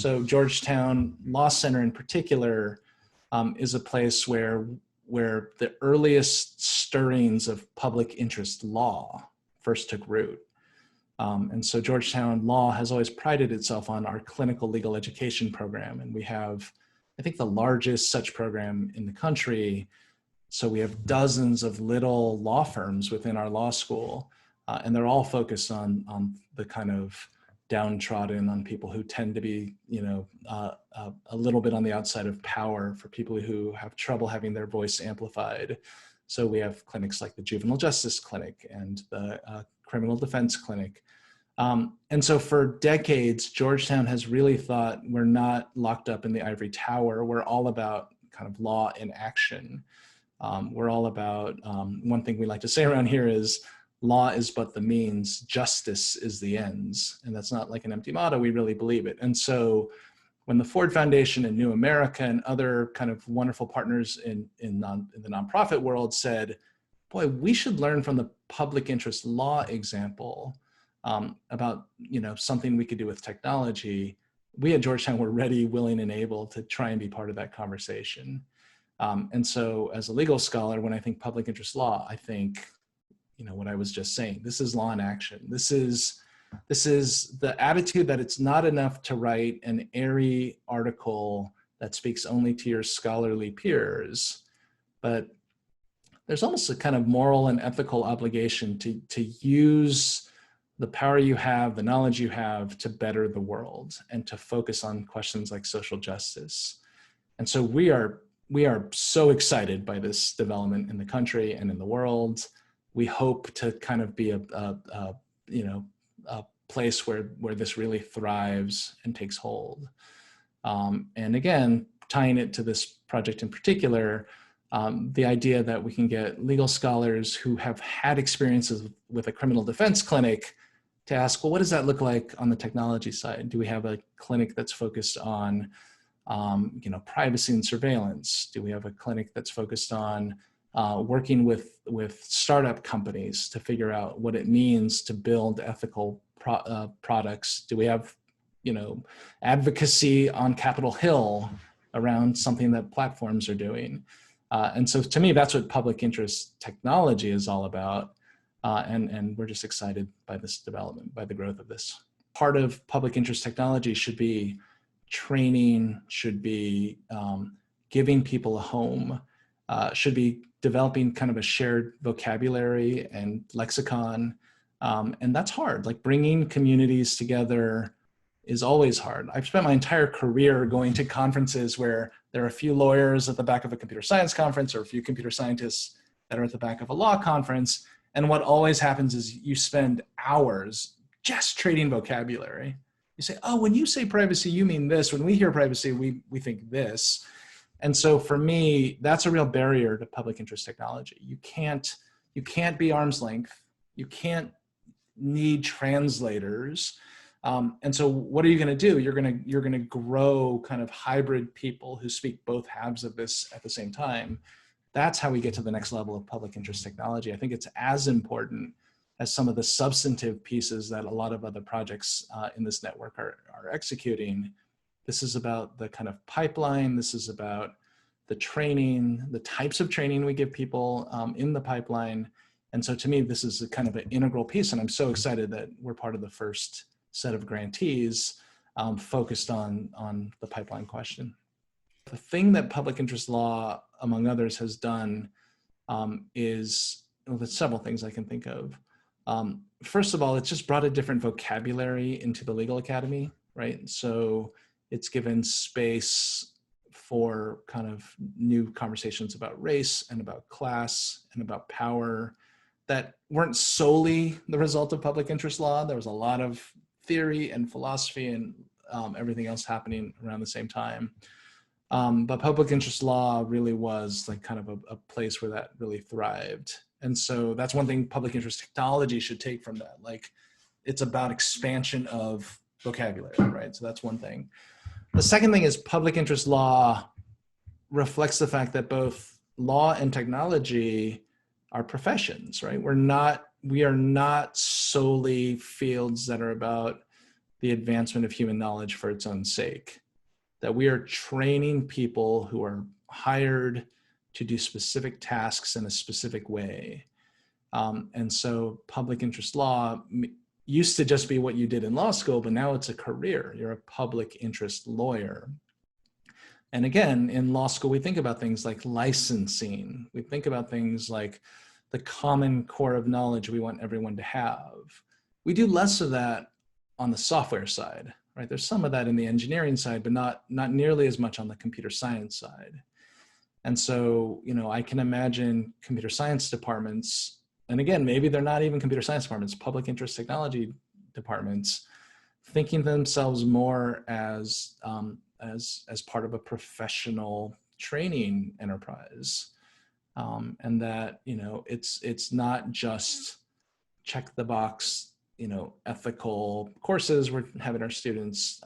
So Georgetown Law Center in particular is a place where the earliest stirrings of public interest law first took root. And so Georgetown Law has always prided itself on our clinical legal education program. And we have, I think, the largest such program in the country. So we have dozens of little law firms within our law school, and they're all focused on the kind of downtrodden, on people who tend to be, a little bit on the outside of power, for people who have trouble having their voice amplified. So we have clinics like the Juvenile Justice Clinic and the Criminal Defense Clinic. And so for decades, Georgetown has really thought we're not locked up in the ivory tower. We're all about kind of law in action. We're all about, one thing we like to say around here is, law is but the means, justice is the ends. And that's not like an empty motto, we really believe it. And so when the Ford Foundation and New America and other kind of wonderful partners in the nonprofit world said, boy, we should learn from the public interest law example about something we could do with technology, we at Georgetown were ready, willing, and able to try and be part of that conversation. And so as a legal scholar, when I think public interest law, I think, what I was just saying, this is law in action. This is the attitude that it's not enough to write an airy article that speaks only to your scholarly peers, but there's almost a kind of moral and ethical obligation to use the power you have, the knowledge you have, to better the world and to focus on questions like social justice. And so we are so excited by this development in the country and in the world. We hope to kind of be a place where this really thrives and takes hold. And again, tying it to this project in particular, the idea that we can get legal scholars who have had experiences with a criminal defense clinic to ask, well, what does that look like on the technology side? Do we have a clinic that's focused on privacy and surveillance? Do we have a clinic that's focused on working with startup companies to figure out what it means to build ethical products? Do we have, advocacy on Capitol Hill around something that platforms are doing? And so to me, that's what public interest technology is all about. And we're just excited by this development, by the growth of this. Part of public interest technology should be training, should be giving people a home, should be developing kind of a shared vocabulary and lexicon. And that's hard. Like, bringing communities together is always hard. I've spent my entire career going to conferences where there are a few lawyers at the back of a computer science conference, or a few computer scientists that are at the back of a law conference. And what always happens is you spend hours just trading vocabulary. You say, oh, when you say privacy, you mean this. When we hear privacy, we think this. And so for me, that's a real barrier to public interest technology. You can't be arm's length. You can't need translators. And so what are you going to do? You're going to grow kind of hybrid people who speak both halves of this at the same time. That's how we get to the next level of public interest technology. I think it's as important as some of the substantive pieces that a lot of other projects in this network are executing. This is about the kind of pipeline. This is about the training, the types of training we give people in the pipeline. And so to me, this is a kind of an integral piece. And I'm so excited that we're part of the first set of grantees focused on the pipeline question. The thing that public interest law, among others, has done is, well, there's several things I can think of. First of all, it's just brought a different vocabulary into the legal academy, right? So it's given space for kind of new conversations about race and about class and about power that weren't solely the result of public interest law. There was a lot of theory and philosophy and everything else happening around the same time. But public interest law really was like kind of a place where that really thrived. And so that's one thing public interest technology should take from that. Like, it's about expansion of vocabulary, right? So that's one thing. The second thing is public interest law reflects the fact that both law and technology are professions, right? We are not solely fields that are about the advancement of human knowledge for its own sake. That we are training people who are hired to do specific tasks in a specific way. And so public interest law used to just be what you did in law school, but now it's a career. You're a public interest lawyer. And again, in law school, we think about things like licensing. We think about things like the common core of knowledge we want everyone to have. We do less of that on the software side, right? There's some of that in the engineering side, but not nearly as much on the computer science side. And so, you know, I can imagine computer science departments, and again, maybe they're not even computer science departments, public interest technology departments, thinking of themselves more as part of a professional training enterprise, and that, you know, it's not just check the box, you know, ethical courses we're having our students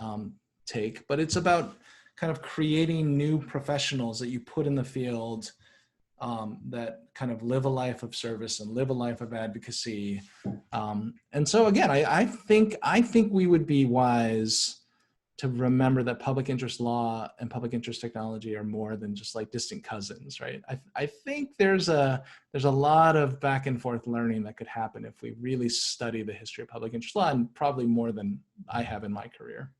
take, but it's about kind of creating new professionals that you put in the field that kind of live a life of service and live a life of advocacy. And so again, I think we would be wise to remember that public interest law and public interest technology are more than just like distant cousins, right? I think there's a lot of back and forth learning that could happen if we really study the history of public interest law, and probably more than I have in my career.